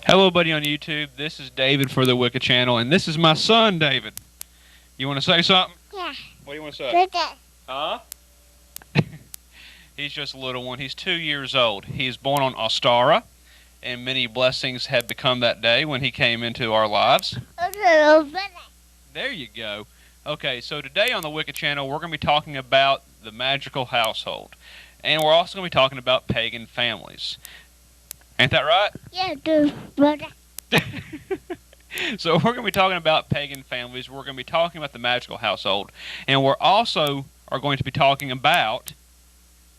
Hello, buddy on YouTube. This is David for the Wicca channel, and this is my son, David. You want to say something? Yeah. What do you want to say? Wicca. Huh? He's just a little one. He's 2 years old. He is born on Ostara, and many blessings have become that day when he came into our lives. There you go. Okay, so today on the Wicca channel, we're going to be talking about the magical household. And we're also going to be talking about pagan families. Ain't that right? Yeah, dude. Brother. So we're going to be talking about pagan families. We're going to be talking about the magical household. And we're also are going to be talking about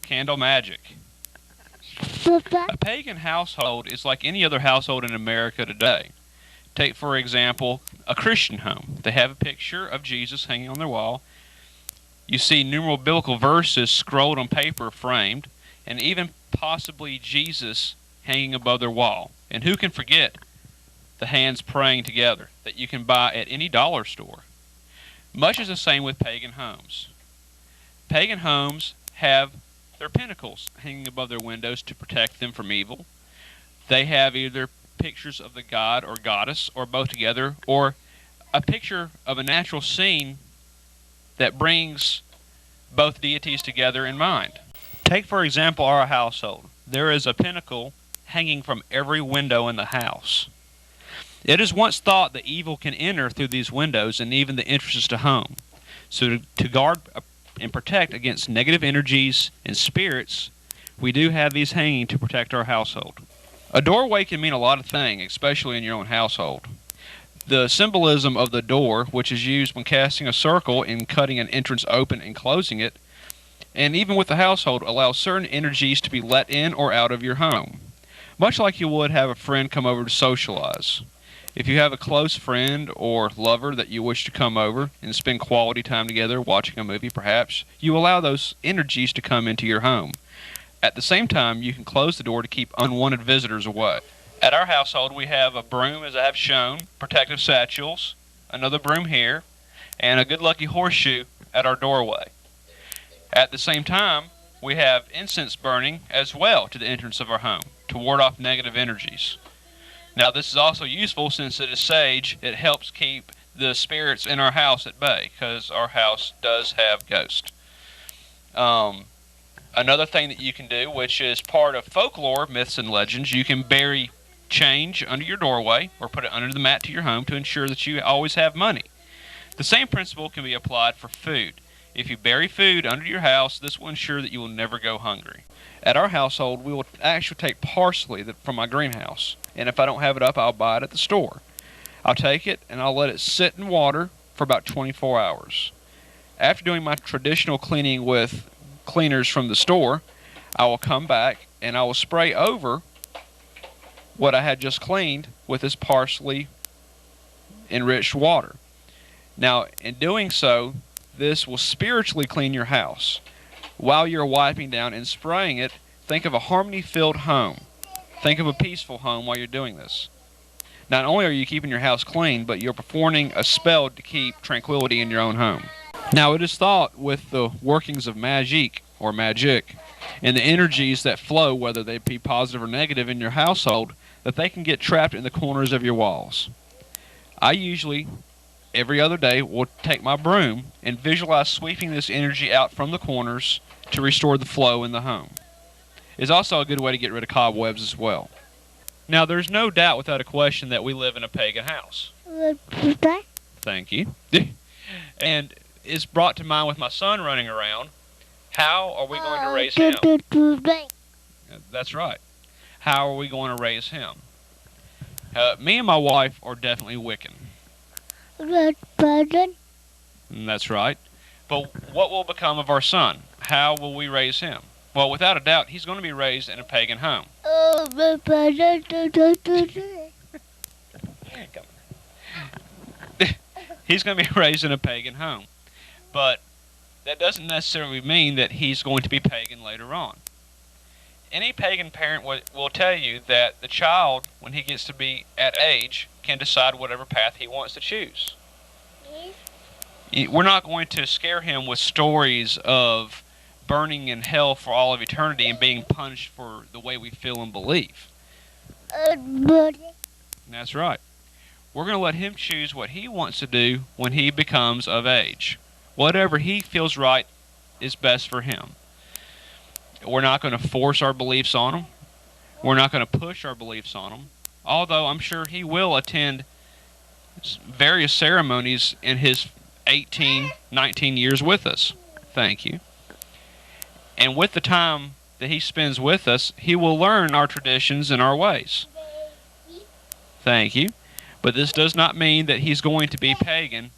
candle magic. A pagan household is like any other household in America today. Take, for example, a Christian home. They have a picture of Jesus hanging on their wall. You see numerous biblical verses scrolled on paper framed, and even possibly Jesus hanging above their wall. And who can forget the hands praying together that you can buy at any dollar store? Much is the same with pagan homes. Pagan homes have their pinnacles hanging above their windows to protect them from evil. They have either pictures of the god or goddess, or both together, or a picture of a natural scene that brings both deities together in mind. Take, for example, our household. There is a pinnacle hanging from every window in the house. It is once thought that evil can enter through these windows and even the entrances to home. So to guard and protect against negative energies and spirits, we do have these hanging to protect our household. A doorway can mean a lot of things, especially in your own household. The symbolism of the door, which is used when casting a circle and cutting an entrance open and closing it, and even with the household, allows certain energies to be let in or out of your home, much like you would have a friend come over to socialize. If you have a close friend or lover that you wish to come over and spend quality time together watching a movie perhaps, you allow those energies to come into your home. At the same time, you can close the door to keep unwanted visitors away. At our household, we have a broom, as I have shown, protective satchels, another broom here, and a good lucky horseshoe at our doorway. At the same time, we have incense burning as well to the entrance of our home to ward off negative energies. Now, this is also useful since it is sage. It helps keep the spirits in our house at bay because our house does have ghosts. Another thing that you can do, which is part of folklore, myths, and legends, you can bury change under your doorway or put it under the mat to your home to ensure that you always have money. The same principle can be applied for food. If you bury food under your house, this will ensure that you will never go hungry. At our household, we will actually take parsley from my greenhouse, and if I don't have it up, I'll buy it at the store. I'll take it and I'll let it sit in water for about 24 hours. After doing my traditional cleaning with cleaners from the store, I will come back and I will spray over what I had just cleaned with this parsley enriched water. Now, in doing so, this will spiritually clean your house. While you're wiping down and spraying it, think of a harmony-filled home. Think of a peaceful home while you're doing this. Not only are you keeping your house clean, but you're performing a spell to keep tranquility in your own home. Now, it is thought with the workings of magic and the energies that flow, whether they be positive or negative in your household, that they can get trapped in the corners of your walls. I usually, every other day, will take my broom and visualize sweeping this energy out from the corners to restore the flow in the home. It's also a good way to get rid of cobwebs as well. Now, there's no doubt without a question that we live in a pagan house. Thank you. And it's brought to mind with my son running around. How are we going to raise him? That's right. How are we going to raise him? Me and my wife are definitely Wiccan. That's right. But what will become of our son? How will we raise him? Well, without a doubt, he's going to be raised in a pagan home. He's going to be raised in a pagan home. But that doesn't necessarily mean that he's going to be pagan later on. Any pagan parent will tell you that the child, when he gets to be at age, can decide whatever path he wants to choose. We're not going to scare him with stories of burning in hell for all of eternity and being punished for the way we feel and believe. That's right. We're going to let him choose what he wants to do when he becomes of age. Whatever he feels right is best for him. We're not going to force our beliefs on him. We're not going to push our beliefs on him. Although I'm sure he will attend various ceremonies in his 18, 19 years with us. Thank you. And with the time that he spends with us, he will learn our traditions and our ways. Thank you. But this does not mean that he's going to be pagan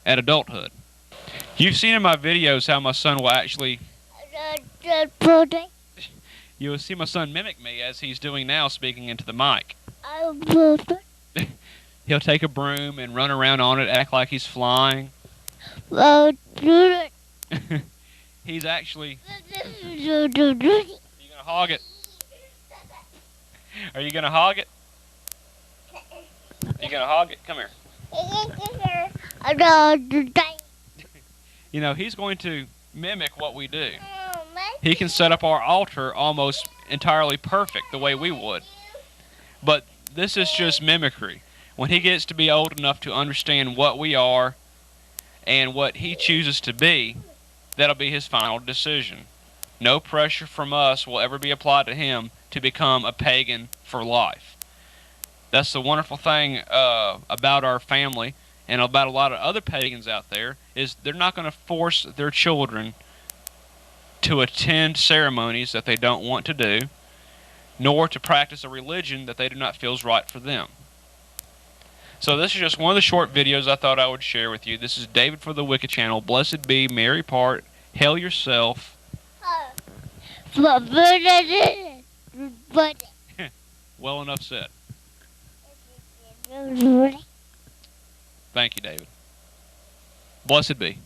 at adulthood. You've seen in my videos how my son will actually... You will see my son mimic me as he's doing now, speaking into the mic. He'll take a broom and run around on it, act like he's flying. He's actually... Are you going to hog it? Are you going to hog it? Are you going to hog it? Come here. You know, he's going to mimic what we do. He can set up our altar almost entirely perfect the way we would. But this is just mimicry. When he gets to be old enough to understand what we are and what he chooses to be, that'll be his final decision. No pressure from us will ever be applied to him to become a pagan for life. That's the wonderful thing about our family and about a lot of other pagans out there, is they're not going to force their children to attend ceremonies that they don't want to do, nor to practice a religion that they do not feel is right for them. So this is just one of the short videos I thought I would share with you. This is David for the Wicked Channel. Blessed be, Mary part, hail yourself. Well enough said. Thank you, David. Blessed be.